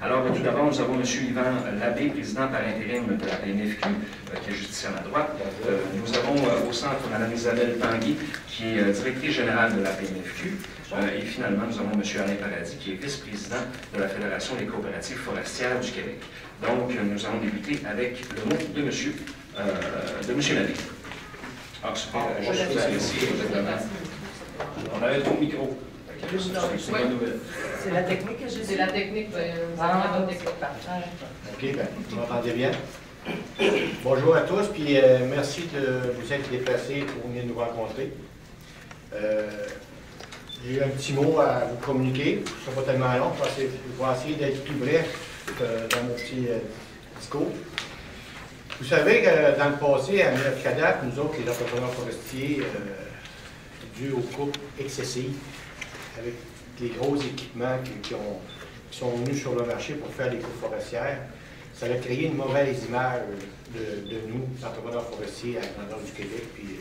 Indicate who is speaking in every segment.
Speaker 1: Alors, tout d'abord, nous avons M. Yvan Labbé, président par intérim de la PNFQ, qui est juste ici à ma droite. Nous avons au centre Mme Isabelle Tanguy, qui est directrice générale de la PNFQ. Et finalement, nous avons M. Alain Paradis, qui est vice-président de la Fédération des coopératives forestières du Québec. Donc, nous allons débuter avec le mot de M. Labbé. Alors, juste vous apprécier, on avait ton micro. C'est une bonne nouvelle.
Speaker 2: C'est la technique que j'ai.
Speaker 3: C'est la technique.
Speaker 4: OK, bien, vous m'entendez bien? Bonjour à tous, puis merci de vous être déplacés pour venir nous rencontrer. J'ai un petit mot à vous communiquer, ce ne sera pas tellement long, je vais essayer d'être plus bref dans mon petit discours. Vous savez que dans le passé, à Canada, nous autres, les entrepreneurs forestiers, dû aux coupes excessives, avec les gros équipements qui sont venus sur le marché pour faire des coupes forestières, ça a créé une mauvaise image de nous, entrepreneurs forestiers à la grandeur du Québec, puis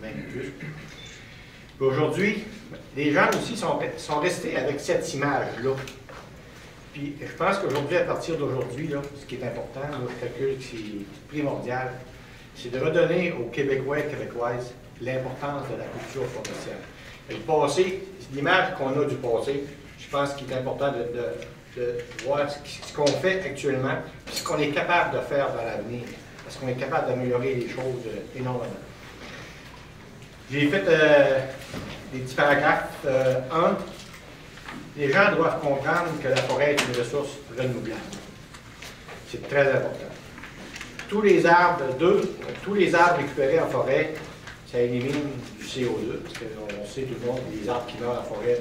Speaker 4: même plus. Aujourd'hui, les gens aussi sont restés avec cette image-là. Puis je pense qu'aujourd'hui, à partir d'aujourd'hui, ce qui est important, là, je calcule que c'est primordial, c'est de redonner aux Québécois et Québécoises l'importance de la culture forestière. Et le passé, l'image qu'on a du passé, je pense qu'il est important de voir ce qu'on fait actuellement, et ce qu'on est capable de faire dans l'avenir, parce qu'on est capable d'améliorer les choses énormément. J'ai fait des petits paragraphes. Les gens doivent comprendre que la forêt est une ressource renouvelable. C'est très important. Tous les arbres récupérés en forêt, ça élimine du CO2, parce qu'on sait tout le monde que les arbres qui meurent en forêt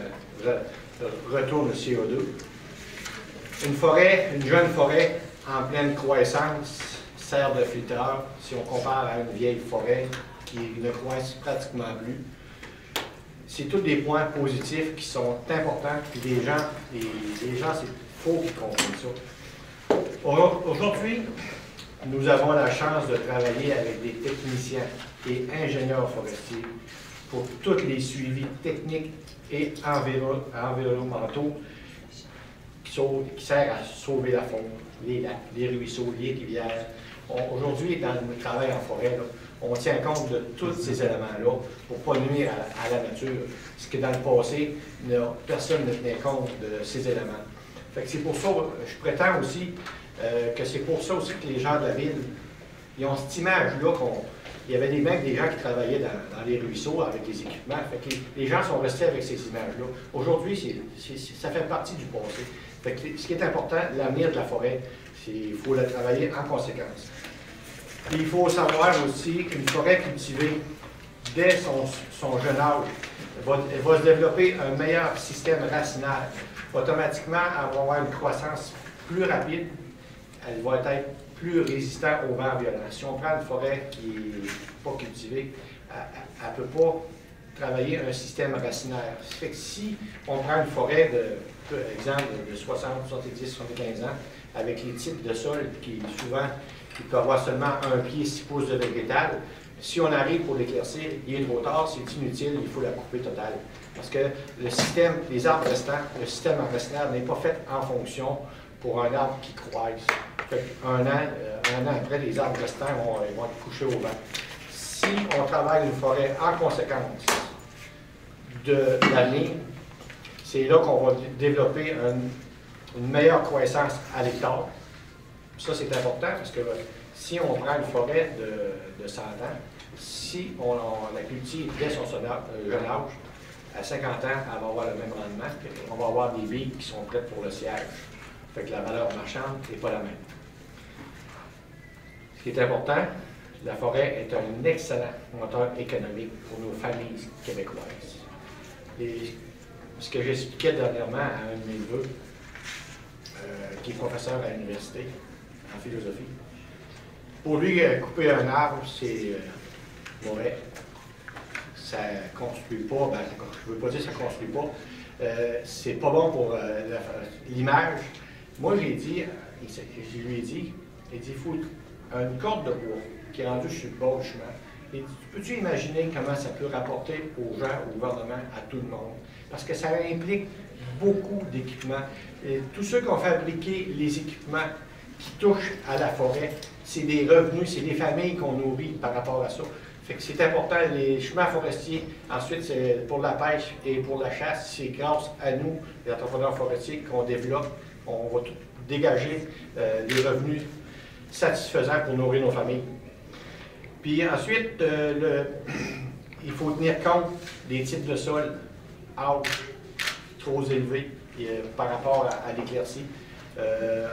Speaker 4: retournent le CO2. Une jeune forêt en pleine croissance sert de filtreur si on compare à une vieille forêt qui ne croisse pratiquement plus. C'est tous des points positifs qui sont importants, puis les gens c'est faux qu'ils comprennent ça. Aujourd'hui, nous avons la chance de travailler avec des techniciens et ingénieurs forestiers pour tous les suivis techniques et environnementaux qui servent à sauver la faune, les lacs, les ruisseaux, les rivières. Aujourd'hui, dans le travail en forêt, on tient compte de tous ces éléments-là pour ne pas nuire à la nature. Ce que dans le passé, personne ne tenait compte de ces éléments. C'est pour ça, je prétends aussi que c'est pour ça aussi que les gens de la ville, ils ont cette image-là qu'il y avait des gens qui travaillaient dans les ruisseaux avec les équipements. Les gens sont restés avec ces images-là. Aujourd'hui, ça fait partie du passé. Ce qui est important, l'avenir de la forêt, il faut la travailler en conséquence. Et il faut savoir aussi qu'une forêt cultivée dès son jeune âge va se développer un meilleur système racinaire. Automatiquement, elle va avoir une croissance plus rapide, elle va être plus résistante aux vents violents. Si on prend une forêt qui n'est pas cultivée, elle ne peut pas travailler un système racinaire. Ça fait que si on prend une forêt exemple de 60, 70, 75 ans, avec les types de sol qui souvent il peut avoir seulement 1 pied, 6 pouces de végétal. Si on arrive pour l'éclaircir, il est trop tard, c'est inutile, il faut la couper totale. Parce que les arbres restants, le système racinaire n'est pas fait en fonction pour un arbre qui croise. Un an après, les arbres restants vont être couchés au vent. Si on travaille une forêt en conséquence de l'année, c'est là qu'on va développer une meilleure croissance à l'hectare. Ça, c'est important parce que si on prend une forêt de 100 ans, si on la cultive dès son jeune âge, à 50 ans, elle va avoir le même rendement. On va avoir des billes qui sont prêtes pour le siège. Fait que la valeur marchande n'est pas la même. Ce qui est important, la forêt est un excellent moteur économique pour nos familles québécoises. Et ce que j'expliquais dernièrement à un de mes neveux, qui est professeur à l'université, en philosophie. Pour lui, couper un arbre, c'est mauvais. Ça ne construit pas, je ne veux pas dire que ça ne construit pas. C'est pas bon pour l'image. Moi, je lui ai dit, il faut une corde de bois qui est rendue sur le bord du chemin. Et peux-tu imaginer comment ça peut rapporter aux gens, au gouvernement, à tout le monde? Parce que ça implique beaucoup d'équipements. Et tous ceux qui ont fabriqué les équipements qui touchent à la forêt, c'est des revenus, c'est des familles qu'on nourrit par rapport à ça. Fait que c'est important, les chemins forestiers, ensuite c'est pour la pêche et pour la chasse, c'est grâce à nous, les entrepreneurs forestiers, qu'on développe, on va tout dégager des revenus satisfaisants pour nourrir nos familles. Puis ensuite, il faut tenir compte des types de sols, âge trop élevés par rapport à l'éclaircie.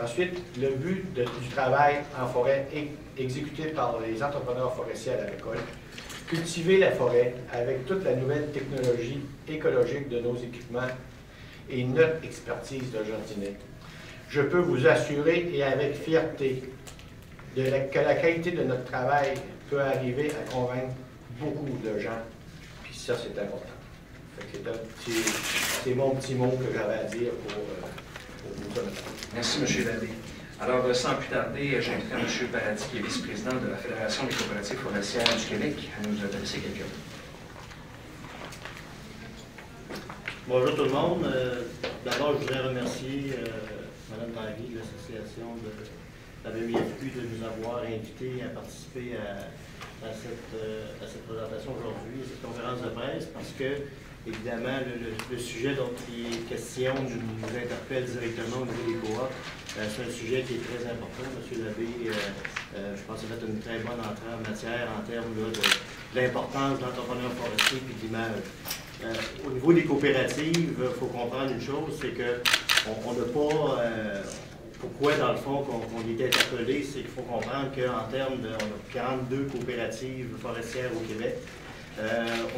Speaker 4: Ensuite, le but du travail en forêt exécuté par les entrepreneurs forestiers à la récolte, cultiver la forêt avec toute la nouvelle technologie écologique de nos équipements et notre expertise de jardinier. Je peux vous assurer, et avec fierté, que la qualité de notre travail peut arriver à convaincre beaucoup de gens, puis ça, c'est important. C'est mon petit mot que j'avais à dire pour vous connaître.
Speaker 1: Merci, M. Labbé. Alors, sans plus tarder, j'inviterai M. Paradis, qui est vice-président de la Fédération des coopératives forestières du Québec, à nous adresser quelques mots.
Speaker 2: Bonjour tout le monde. D'abord, je voudrais remercier Mme Tanguy de l'Association de la BMIFQ de nous avoir invités à participer à cette présentation aujourd'hui, à cette conférence de presse, parce que, évidemment, le sujet dont il est question nous interpelle directement au niveau des coops. C'est un sujet qui est très important. M. Labbé, je pense qu'il a fait une très bonne entrée en matière en termes de l'importance de l'entrepreneur forestier et de l'image. Au niveau des coopératives, il faut comprendre une chose, c'est qu'on n'a pas... pourquoi, dans le fond, qu'on est interpellé, c'est qu'il faut comprendre qu'en termes de... On a 42 coopératives forestières au Québec.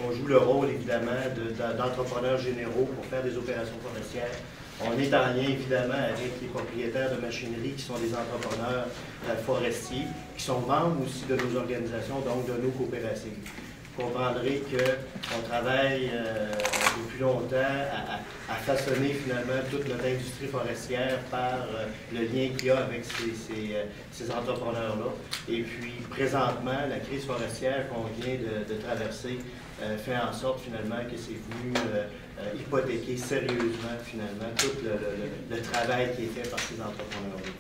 Speaker 2: On joue le rôle, évidemment, d'entrepreneurs généraux pour faire des opérations forestières. On est en lien, évidemment, avec les propriétaires de machinerie qui sont des entrepreneurs forestiers, qui sont membres aussi de nos organisations, donc de nos coopératives. Vous comprendrez qu'on travaille depuis longtemps à façonner finalement toute notre industrie forestière par le lien qu'il y a avec ces entrepreneurs-là. Et puis, présentement, la crise forestière qu'on vient de traverser fait en sorte finalement que c'est venu hypothéquer sérieusement finalement tout le travail qui est fait par ces entrepreneurs-là.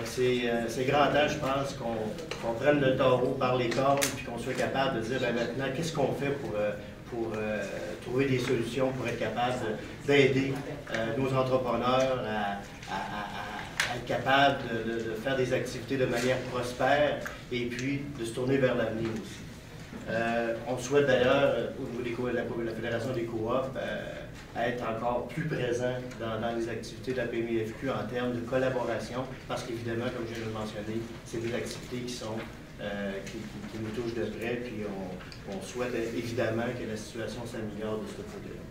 Speaker 2: C'est grand temps, je pense, qu'on prenne le taureau par les cornes et qu'on soit capable de dire maintenant qu'est-ce qu'on fait pour trouver des solutions pour être capable d'aider nos entrepreneurs à être capables de faire des activités de manière prospère et puis de se tourner vers l'avenir aussi. On souhaite d'ailleurs, au niveau de la Fédération des coops, être encore plus présent dans les activités de la PMIFQ en termes de collaboration, parce qu'évidemment, comme je viens de le mentionner, c'est des activités qui nous touchent de près, puis on souhaite évidemment que la situation s'améliore de ce côté-là.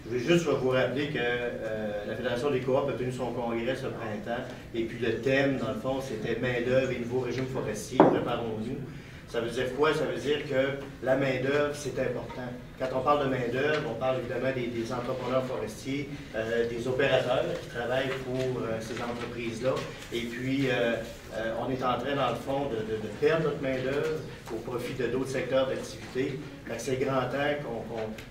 Speaker 2: Je veux juste vous rappeler que la Fédération des coops a tenu son congrès ce printemps, et puis le thème, dans le fond, c'était main-d'œuvre et nouveau régime forestier, préparons-nous. Ça veut dire quoi? Ça veut dire que la main-d'œuvre, c'est important. Quand on parle de main-d'œuvre, on parle évidemment des entrepreneurs forestiers, des opérateurs qui travaillent pour ces entreprises-là. Et puis, on est en train, dans le fond, de perdre notre main-d'œuvre au profit de d'autres secteurs d'activité. C'est grand temps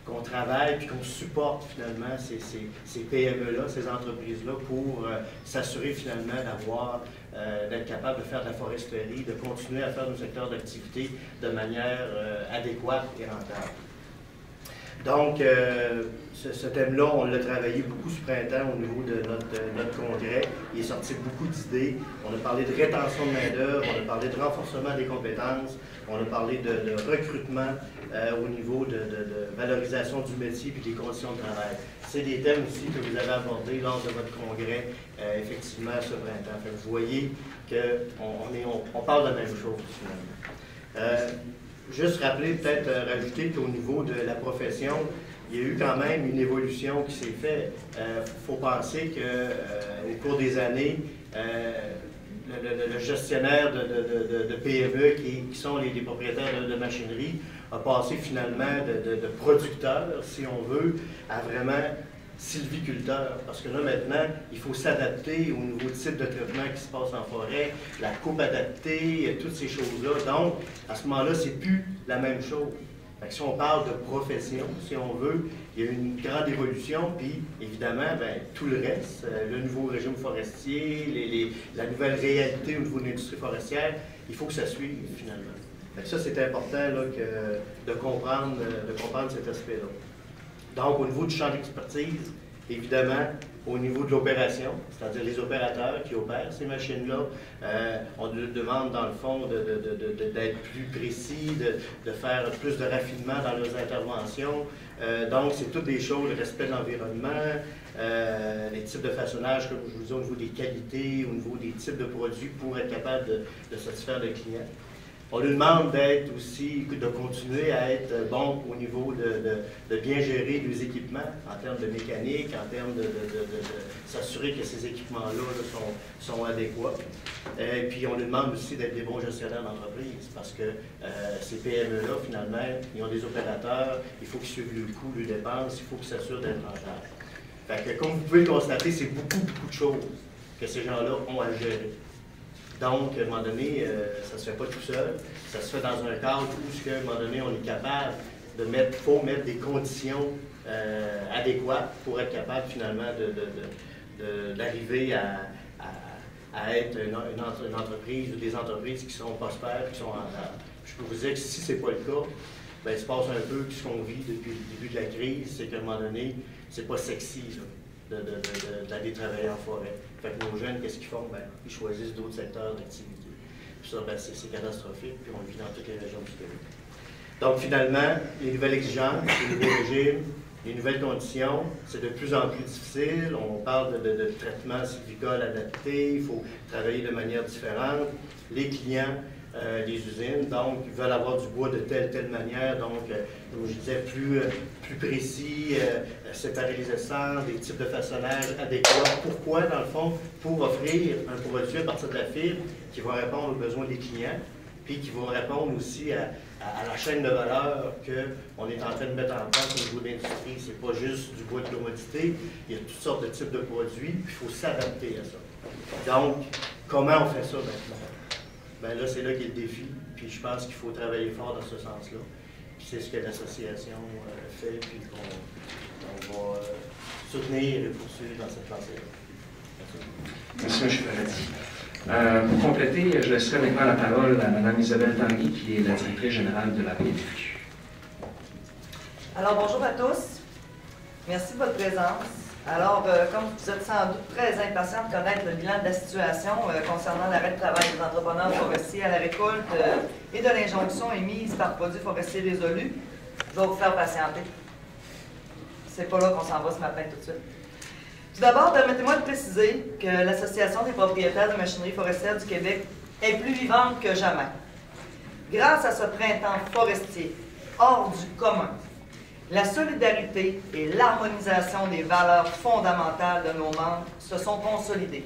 Speaker 2: qu'on travaille et qu'on supporte finalement ces PME-là, ces entreprises-là, pour s'assurer finalement d'être capable de faire de la foresterie, de continuer à faire nos secteurs d'activité de manière adéquate et rentable. Donc, ce thème-là, on l'a travaillé beaucoup ce printemps au niveau de notre congrès. Il est sorti beaucoup d'idées. On a parlé de rétention de main-d'œuvre, on a parlé de renforcement des compétences, on a parlé de recrutement au niveau de valorisation du métier et des conditions de travail. C'est des thèmes aussi que vous avez abordés lors de votre congrès, effectivement, ce printemps. Fait que vous voyez qu'on parle de la même chose, finalement. Juste rappeler, peut-être rajouter qu'au niveau de la profession, il y a eu quand même une évolution qui s'est faite. Il faut penser qu'au cours des années, le gestionnaire de PME, qui sont les propriétaires de machinerie, a passé finalement de producteur, si on veut, à vraiment sylviculteur. Parce que là, maintenant, il faut s'adapter au nouveau type de traitement qui se passe en forêt, la coupe adaptée, toutes ces choses-là. Donc, à ce moment-là, c'est plus la même chose. Fait que si on parle de profession, si on veut, il y a une grande évolution, puis évidemment, ben, tout le reste, le nouveau régime forestier, la nouvelle réalité au niveau de l'industrie forestière, il faut que ça suive finalement. Fait que ça, c'est important là, de comprendre cet aspect-là. Donc, au niveau du champ d'expertise, évidemment, au niveau de l'opération, c'est-à-dire les opérateurs qui opèrent ces machines-là, on nous demande, dans le fond, d'être plus précis, de faire plus de raffinement dans leurs interventions. Donc, c'est toutes des choses, le respect de l'environnement, les types de façonnage, comme je vous dis, au niveau des qualités, au niveau des types de produits pour être capable de satisfaire le client. On lui demande d'être aussi, de continuer à être bon au niveau de bien gérer les équipements en termes de mécanique, en termes de s'assurer que ces équipements-là sont adéquats. Et puis on lui demande aussi d'être des bons gestionnaires d'entreprise parce que ces PME-là, finalement, ils ont des opérateurs, il faut qu'ils suivent le coût, les dépenses, il faut qu'ils s'assurent d'être rentables. Fait que, comme vous pouvez le constater, c'est beaucoup de choses que ces gens-là ont à gérer. Donc, à un moment donné, ça ne se fait pas tout seul. Ça se fait dans un cadre où, à un moment donné, on est capable de mettre, faut mettre des conditions adéquates pour être capable, finalement, d'arriver à être une entreprise ou des entreprises qui sont prospères, qui sont rentables. Je peux vous dire que si ce n'est pas le cas, bien, il se passe un peu ce qu'on vit depuis le début de la crise, c'est qu'à un moment donné, c'est pas sexy, là. D'aller travailler en forêt. Fait que nos jeunes, qu'est-ce qu'ils font? Ben, ils choisissent d'autres secteurs d'activité. Puis ça, ben, c'est catastrophique, puis on le vit dans toutes les régions du Québec. Donc finalement, les nouvelles exigences, les nouveaux régimes, les nouvelles conditions, c'est de plus en plus difficile. On parle de traitement sylvicole adapté, il faut travailler de manière différente. Les clients, les usines, donc, ils veulent avoir du bois de telle manière, donc, comme je disais, plus précis, séparer les essences, des types de façonnage adéquats. Pourquoi, dans le fond? Pour offrir un produit à partir de la fibre qui va répondre aux besoins des clients, puis qui va répondre aussi à la chaîne de valeur qu'on est en train de mettre en place au niveau de l'industrie. C'est pas juste du bois de commodité, il y a toutes sortes de types de produits, puis il faut s'adapter à ça. Donc, comment on fait ça maintenant? Bien là, c'est là qu'est le défi, puis je pense qu'il faut travailler fort dans ce sens-là. Puis c'est ce que l'association fait, puis qu'on va soutenir et poursuivre dans cette lancée-là.
Speaker 1: Merci, M. Paradis. Pour compléter, je laisserai maintenant la parole à Mme Isabelle Tanguy, qui est la directrice générale de la BNFQ.
Speaker 3: Alors, bonjour à tous. Merci de votre présence. Alors, comme vous êtes sans doute très impatient de connaître le bilan de la situation concernant l'arrêt de travail des entrepreneurs forestiers à la récolte et de l'injonction émise par Produits forestiers résolus, je vais vous faire patienter. C'est pas là qu'on s'en va ce matin tout de suite. Tout d'abord, permettez-moi de préciser que l'Association des propriétaires de machinerie forestière du Québec est plus vivante que jamais. Grâce à ce printemps forestier hors du commun, la solidarité et l'harmonisation des valeurs fondamentales de nos membres se sont consolidées.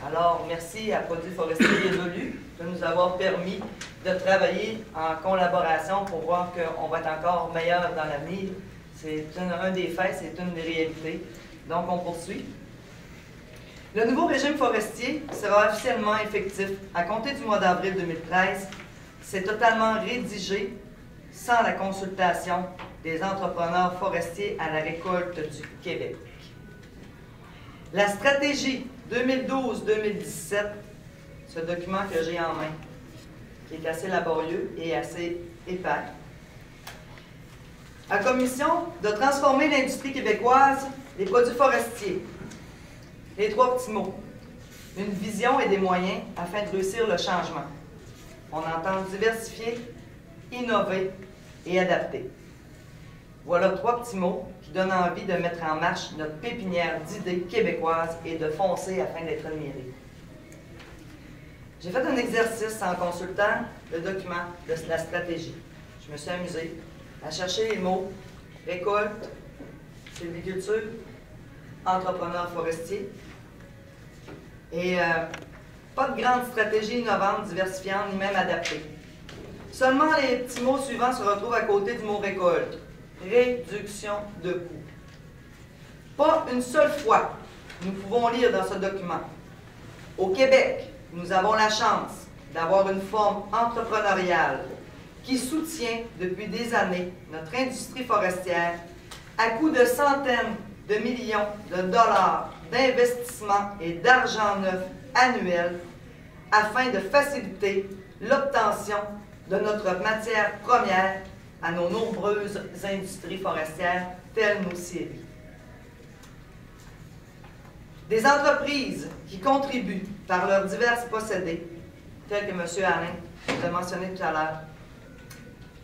Speaker 3: Alors, merci à Produits forestiers résolus de nous avoir permis de travailler en collaboration pour voir qu'on va être encore meilleur dans l'avenir. C'est un des faits, c'est une des réalités. Donc, on poursuit. Le nouveau régime forestier sera officiellement effectif à compter du mois d'avril 2013. C'est totalement rédigé sans la consultation des entrepreneurs forestiers à la récolte du Québec. La stratégie 2012-2017, ce document que j'ai en main, qui est assez laborieux et assez épais, a commission de transformer l'industrie québécoise, les produits forestiers. Les trois petits mots. Une vision et des moyens afin de réussir le changement. On entend diversifier, innover et adapter. Voilà trois petits mots qui donnent envie de mettre en marche notre pépinière d'idées québécoises et de foncer afin d'être admirés. J'ai fait un exercice en consultant le document de la stratégie. Je me suis amusée à chercher les mots récolte, sylviculture, entrepreneur forestier. Et pas de grande stratégie innovante, diversifiante, ni même adaptée. Seulement les petits mots suivants se retrouvent à côté du mot récolte. Réduction de coûts. Pas une seule fois, nous pouvons lire dans ce document. Au Québec, nous avons la chance d'avoir une forme entrepreneuriale qui soutient depuis des années notre industrie forestière à coût de centaines de millions de dollars d'investissement et d'argent neuf annuel afin de faciliter l'obtention de notre matière première à nos nombreuses industries forestières telles nos scieries. Des entreprises qui contribuent par leurs divers procédés, tels que M. Alain l'a mentionné tout à l'heure,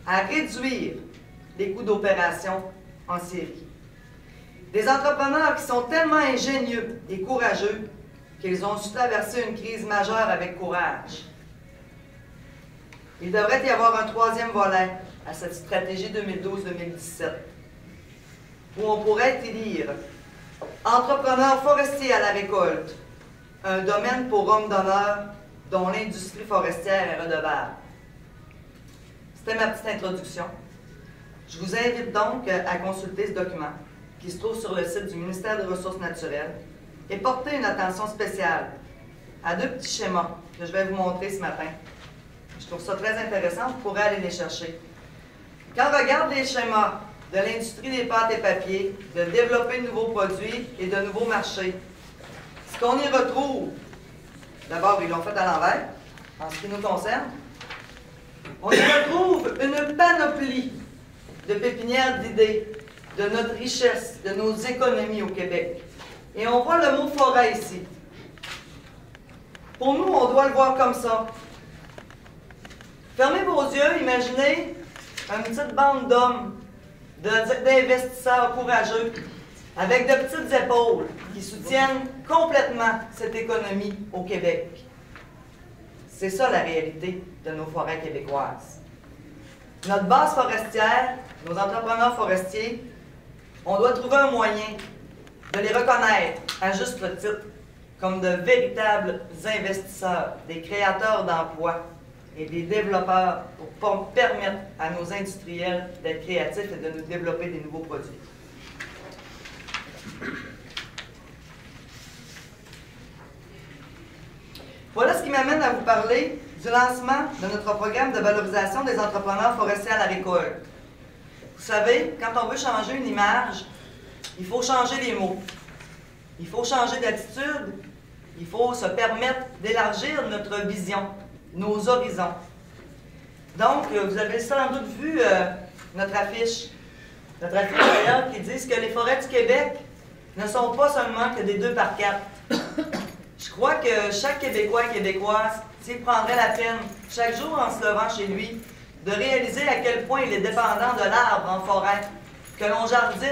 Speaker 3: à réduire les coûts d'opération en scierie. Des entrepreneurs qui sont tellement ingénieux et courageux qu'ils ont su traverser une crise majeure avec courage. Il devrait y avoir un troisième volet à cette stratégie 2012-2017, où on pourrait y lire « Entrepreneurs forestiers à la récolte, un domaine pour hommes d'honneur dont l'industrie forestière est redevable. » C'était ma petite introduction. Je vous invite donc à consulter ce document qui se trouve sur le site du ministère des Ressources naturelles et porter une attention spéciale à deux petits schémas que je vais vous montrer ce matin. Je trouve ça très intéressant, vous pourrez aller les chercher. Quand on regarde les schémas de l'industrie des pâtes et papiers, de développer de nouveaux produits et de nouveaux marchés, ce qu'on y retrouve, d'abord ils l'ont fait à l'envers, en ce qui nous concerne, on y retrouve une panoplie de pépinières d'idées, de notre richesse, de nos économies au Québec. Et on voit le mot forêt ici. Pour nous, on doit le voir comme ça. Fermez vos yeux, imaginez une petite bande d'hommes, d'investisseurs courageux, avec de petites épaules qui soutiennent complètement cette économie au Québec. C'est ça la réalité de nos forêts québécoises. Notre base forestière, nos entrepreneurs forestiers, on doit trouver un moyen de les reconnaître à juste titre comme de véritables investisseurs, des créateurs d'emplois et des développeurs pour permettre à nos industriels d'être créatifs et de nous développer des nouveaux produits. Voilà ce qui m'amène à vous parler du lancement de notre programme de valorisation des entrepreneurs forestiers à la récolte. Vous savez, quand on veut changer une image, il faut changer les mots. Il faut changer d'attitude. Il faut se permettre d'élargir notre vision, nos horizons. Donc, vous avez sans doute vu notre affiche. Notre affiche, d'ailleurs, qui dit que les forêts du Québec ne sont pas seulement que des 2x4. Je crois que chaque Québécois et Québécoise, s'il prendrait la peine, chaque jour en se levant chez lui, de réaliser à quel point il est dépendant de l'arbre en forêt, que l'on jardine,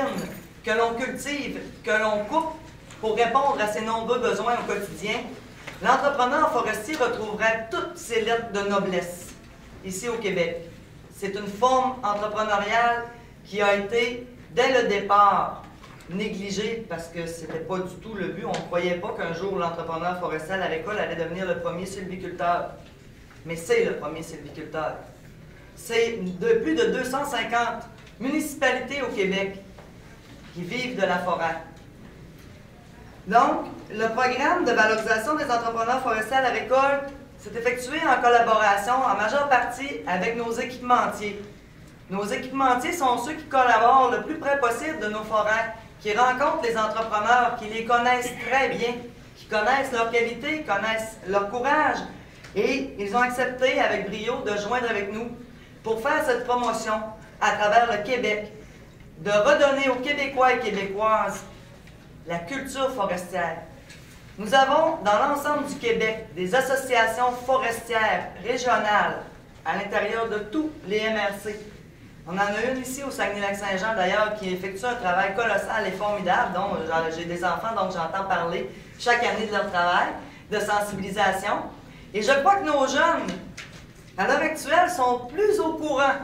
Speaker 3: que l'on cultive, que l'on coupe pour répondre à ses nombreux besoins au quotidien, l'entrepreneur forestier retrouverait toutes ses lettres de noblesse ici au Québec. C'est une forme entrepreneuriale qui a été, dès le départ, négligée parce que ce n'était pas du tout le but. On ne croyait pas qu'un jour l'entrepreneur forestier à la récolte allait devenir le premier sylviculteur. Mais c'est le premier sylviculteur. C'est de plus de 250 municipalités au Québec qui vivent de la forêt. Donc, le programme de valorisation des entrepreneurs forestiers à la récolte s'est effectué en collaboration, en majeure partie, avec nos équipementiers. Nos équipementiers sont ceux qui collaborent le plus près possible de nos forêts, qui rencontrent les entrepreneurs, qui les connaissent très bien, qui connaissent leurs qualités, connaissent leur courage. Et ils ont accepté avec brio de joindre avec nous pour faire cette promotion à travers le Québec, de redonner aux Québécois et Québécoises la culture forestière. Nous avons dans l'ensemble du Québec des associations forestières régionales à l'intérieur de tous les MRC. On en a une ici au Saguenay-Lac-Saint-Jean d'ailleurs qui effectue un travail colossal et formidable, dont j'ai des enfants donc j'entends parler chaque année de leur travail de sensibilisation. Et je crois que nos jeunes, à l'heure actuelle, sont plus au courant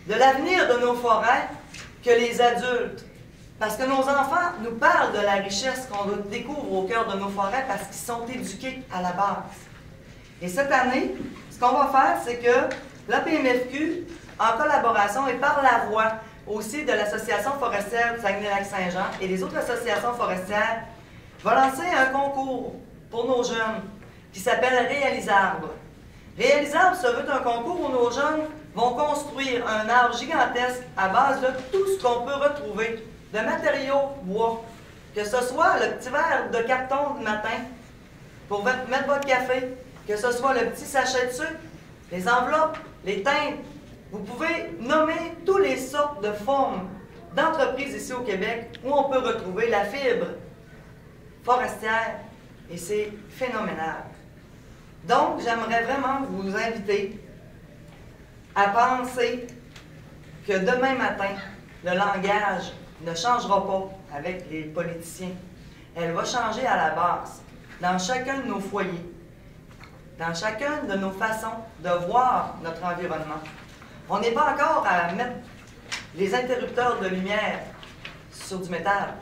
Speaker 3: de l'avenir de nos forêts que les adultes. Parce que nos enfants nous parlent de la richesse qu'on découvre au cœur de nos forêts parce qu'ils sont éduqués à la base. Et cette année, ce qu'on va faire, c'est que l'APMFQ, en collaboration et par la voix aussi de l'Association forestière du Saguenay-Lac-Saint-Jean et les autres associations forestières, va lancer un concours pour nos jeunes qui s'appelle Réalisarbre. Réalisarbre se veut un concours où nos jeunes vont construire un arbre gigantesque à base de tout ce qu'on peut retrouver de matériaux bois. Que ce soit le petit verre de carton du matin pour mettre votre café, que ce soit le petit sachet de sucre, les enveloppes, les teintes. Vous pouvez nommer toutes les sortes de formes d'entreprises ici au Québec où on peut retrouver la fibre forestière et c'est phénoménal. Donc, j'aimerais vraiment vous inviter à penser que demain matin, le langage ne changera pas avec les politiciens. Elle va changer à la base, dans chacun de nos foyers, dans chacune de nos façons de voir notre environnement. On n'est pas encore à mettre les interrupteurs de lumière sur du métal.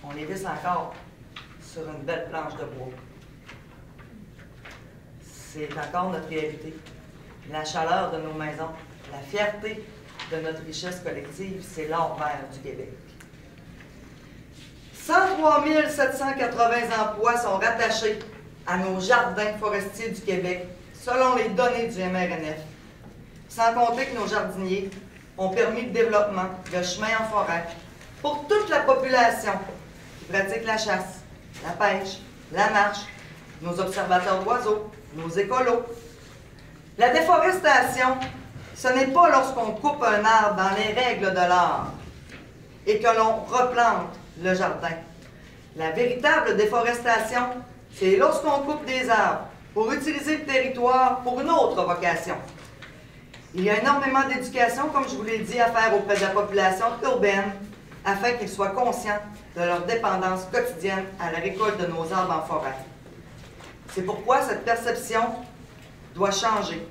Speaker 3: On les visse encore sur une belle planche de bois. C'est encore notre réalité. La chaleur de nos maisons, la fierté de notre richesse collective, c'est l'or vert du Québec. 103 780 emplois sont rattachés à nos jardins forestiers du Québec, selon les données du MRNF. Sans compter que nos jardiniers ont permis le développement de chemins en forêt pour toute la population qui pratique la chasse, la pêche, la marche, nos observateurs d'oiseaux, nos écolos. La déforestation, ce n'est pas lorsqu'on coupe un arbre dans les règles de l'art et que l'on replante le jardin. La véritable déforestation, c'est lorsqu'on coupe des arbres pour utiliser le territoire pour une autre vocation. Il y a énormément d'éducation, comme je vous l'ai dit, à faire auprès de la population urbaine afin qu'ils soient conscients de leur dépendance quotidienne à la récolte de nos arbres en forêt. C'est pourquoi cette perception doit changer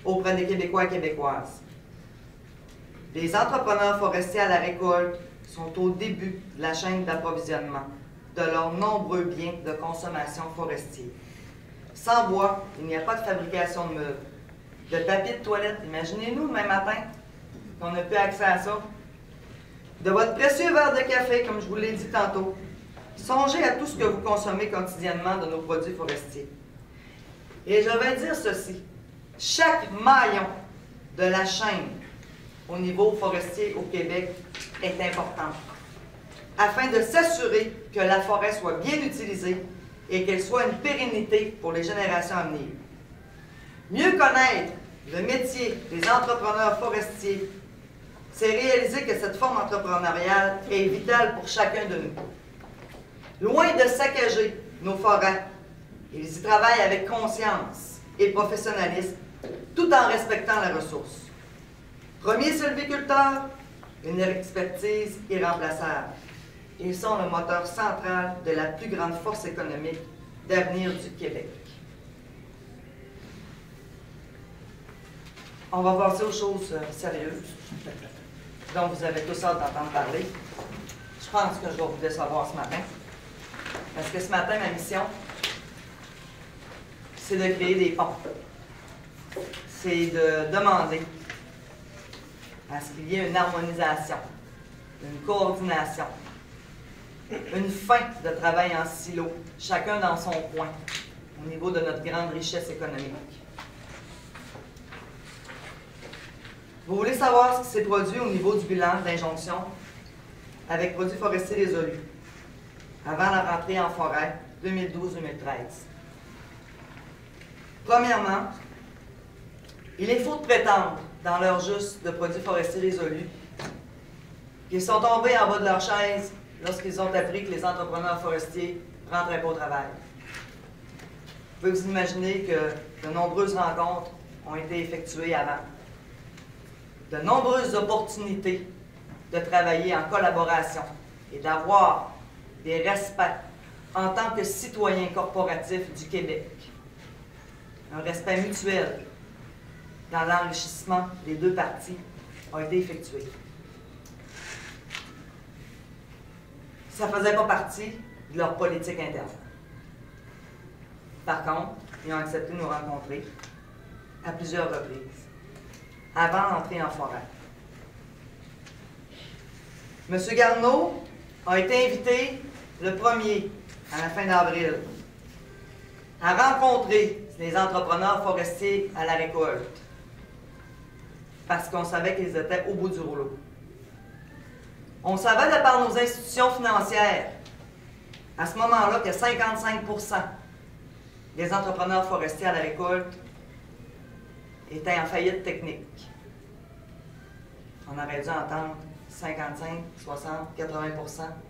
Speaker 3: auprès des Québécois et Québécoises. Les entrepreneurs forestiers à la récolte sont au début de la chaîne d'approvisionnement de leurs nombreux biens de consommation forestiers. Sans bois, il n'y a pas de fabrication de meubles. De papier de toilette, imaginez-nous demain matin qu'on n'a plus accès à ça. De votre précieux verre de café, comme je vous l'ai dit tantôt, songez à tout ce que vous consommez quotidiennement de nos produits forestiers. Et je vais dire ceci, chaque maillon de la chaîne au niveau forestier au Québec est important, afin de s'assurer que la forêt soit bien utilisée et qu'elle soit une pérennité pour les générations à venir. Mieux connaître le métier des entrepreneurs forestiers, c'est réaliser que cette forme entrepreneuriale est vitale pour chacun de nous. Loin de saccager nos forêts, ils y travaillent avec conscience et professionnalisme, tout en respectant la ressource. Premier sylviculteur, une expertise irremplaçable. Ils sont le moteur central de la plus grande force économique d'avenir du Québec. On va passer aux choses sérieuses, dont vous avez tous hâte d'entendre parler. Je pense que je vais vous décevoir ce matin. Parce que ce matin, ma mission, c'est de créer des ponts. C'est de demander à ce qu'il y ait une harmonisation, une coordination, une fin de travail en silo, chacun dans son coin, au niveau de notre grande richesse économique. Vous voulez savoir ce qui s'est produit au niveau du bilan d'injonction avec Produits forestiers résolus avant la rentrée en forêt 2012-2013. Premièrement, il est faux de prétendre, dans leur juste de Produits forestiers résolus, qu'ils sont tombés en bas de leur chaise lorsqu'ils ont appris que les entrepreneurs forestiers ne rentraient pas au travail. Vous pouvez vous imaginer que de nombreuses rencontres ont été effectuées avant. De nombreuses opportunités de travailler en collaboration et d'avoir des respects en tant que citoyens corporatifs du Québec. Un respect mutuel dans l'enrichissement des deux parties a été effectué. Ça ne faisait pas partie de leur politique interne. Par contre, ils ont accepté de nous rencontrer à plusieurs reprises avant d'entrer en forêt. M. Garneau a été invité le 1er, à la fin d'avril, à rencontrer les entrepreneurs forestiers à la récolte. parce qu'on savait qu'ils étaient au bout du rouleau. On savait de par nos institutions financières, à ce moment-là, que 55% des entrepreneurs forestiers à la récolte étaient en faillite technique. On aurait dû entendre 55, 60, 80%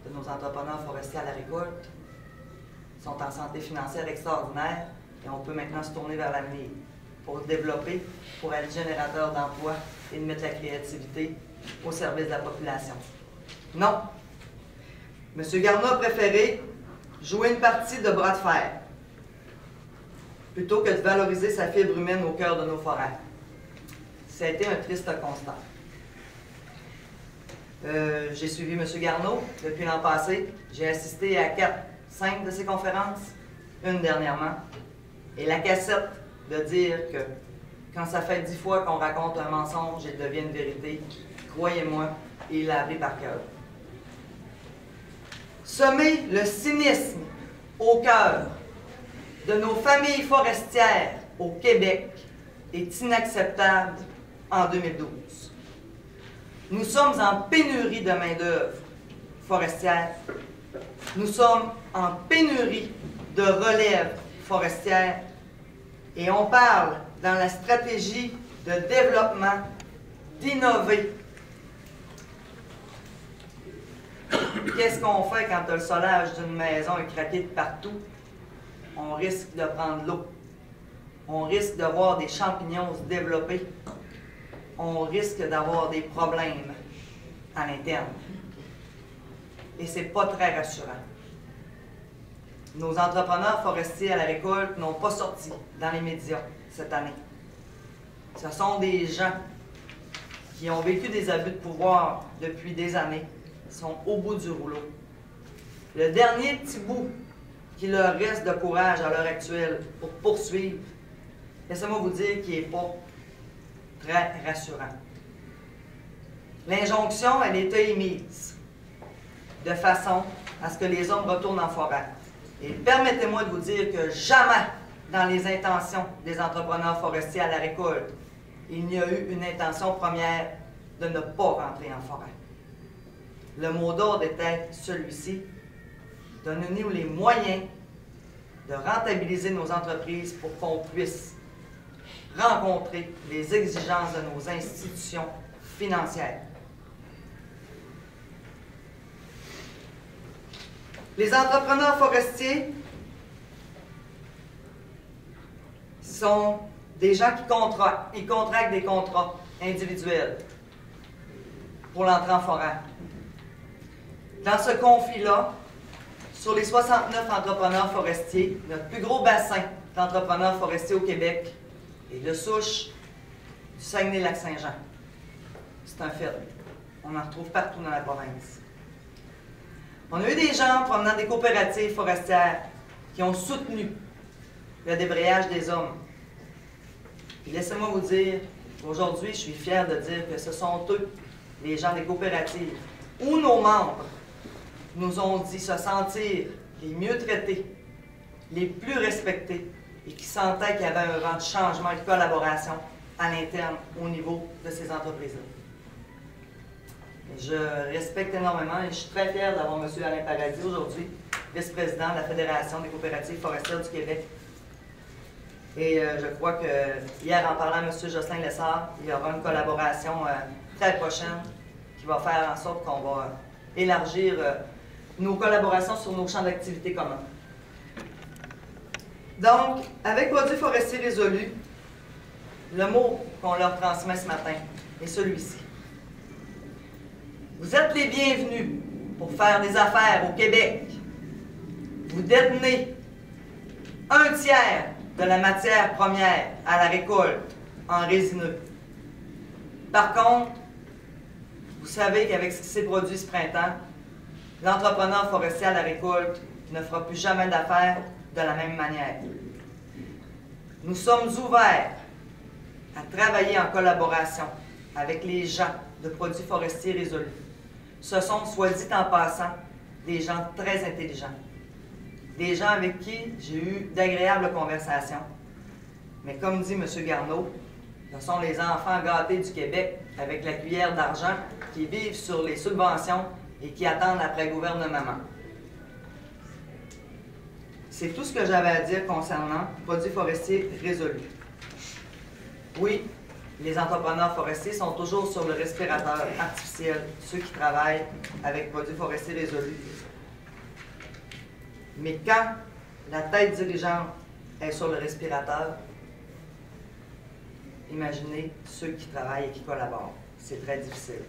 Speaker 3: de nos entrepreneurs forestiers à la récolte sont en santé financière extraordinaire et on peut maintenant se tourner vers l'avenir pour développer, pour être générateur d'emplois et de mettre la créativité au service de la population. Non. M. Garneau a préféré jouer une partie de bras de fer plutôt que de valoriser sa fibre humaine au cœur de nos forêts. Ça a été un triste constat. J'ai suivi M. Garneau depuis l'an passé. J'ai assisté à 5 de ses conférences, une dernièrement. Et la cassette de dire que quand ça fait 10 fois qu'on raconte un mensonge, il devient une vérité, croyez-moi, il l'a appris par cœur. Semer le cynisme au cœur de nos familles forestières au Québec est inacceptable en 2012. Nous sommes en pénurie de main-d'œuvre forestière. Nous sommes en pénurie de relève forestière. Et on parle dans la stratégie de développement d'innover. Qu'est-ce qu'on fait quand le solage d'une maison est craqué de partout? On risque de prendre l'eau. On risque de voir des champignons se développer. On risque d'avoir des problèmes à l'interne. Et c'est pas très rassurant. Nos entrepreneurs forestiers à la récolte n'ont pas sorti dans les médias cette année. Ce sont des gens qui ont vécu des abus de pouvoir depuis des années, sont au bout du rouleau. Le dernier petit bout qui leur reste de courage à l'heure actuelle pour poursuivre, laissez-moi vous dire qu'il n'est pas très rassurant. L'injonction, elle était émise de façon à ce que les hommes retournent en forêt. Et permettez-moi de vous dire que jamais dans les intentions des entrepreneurs forestiers à la récolte, il n'y a eu une intention première de ne pas rentrer en forêt. Le mot d'ordre était celui-ci: donnez-nous les moyens de rentabiliser nos entreprises pour qu'on puisse rencontrer les exigences de nos institutions financières. Les entrepreneurs forestiers sont des gens qui contractent. Ils contractent des contrats individuels pour l'entrée en forêt. Dans ce conflit-là, sur les 69 entrepreneurs forestiers, notre plus gros bassin d'entrepreneurs forestiers au Québec est de souche du Saguenay-Lac-Saint-Jean. C'est un fait. On en retrouve partout dans la province. On a eu des gens provenant des coopératives forestières qui ont soutenu le débrayage des hommes. Et laissez-moi vous dire, aujourd'hui, je suis fier de dire que ce sont eux, les gens des coopératives, ou nos membres, nous ont dit se sentir les mieux traités, les plus respectés, et qui sentaient qu'il y avait un vent de changement et de collaboration à l'interne au niveau de ces entreprises-là. Je respecte énormément et je suis très fier d'avoir M. Alain Paradis aujourd'hui, vice-président de la Fédération des coopératives forestières du Québec. Et je crois que hier, en parlant à M. Jocelyn Lessard, il y aura une collaboration très prochaine qui va faire en sorte qu'on va élargir nos collaborations sur nos champs d'activité communs. Donc, avec Produits forestiers résolus, le mot qu'on leur transmet ce matin est celui-ci. Vous êtes les bienvenus pour faire des affaires au Québec. Vous détenez 1/3 de la matière première à la récolte en résineux. Par contre, vous savez qu'avec ce qui s'est produit ce printemps, l'entrepreneur forestier à la récolte ne fera plus jamais d'affaires de la même manière. Nous sommes ouverts à travailler en collaboration avec les gens de Produits forestiers résolus. Ce sont, soit dit en passant, des gens très intelligents. Des gens avec qui j'ai eu d'agréables conversations. Mais comme dit M. Garneau, Ce sont les enfants gâtés du Québec avec la cuillère d'argent qui vivent sur les subventions et qui attendent après gouvernement. C'est tout ce que j'avais à dire concernant produits forestiers résolus. Oui, les entrepreneurs forestiers sont toujours sur le respirateur artificiel, ceux qui travaillent avec produits forestiers résolus. Mais quand la tête dirigeante est sur le respirateur, imaginez ceux qui travaillent et qui collaborent. C'est très difficile.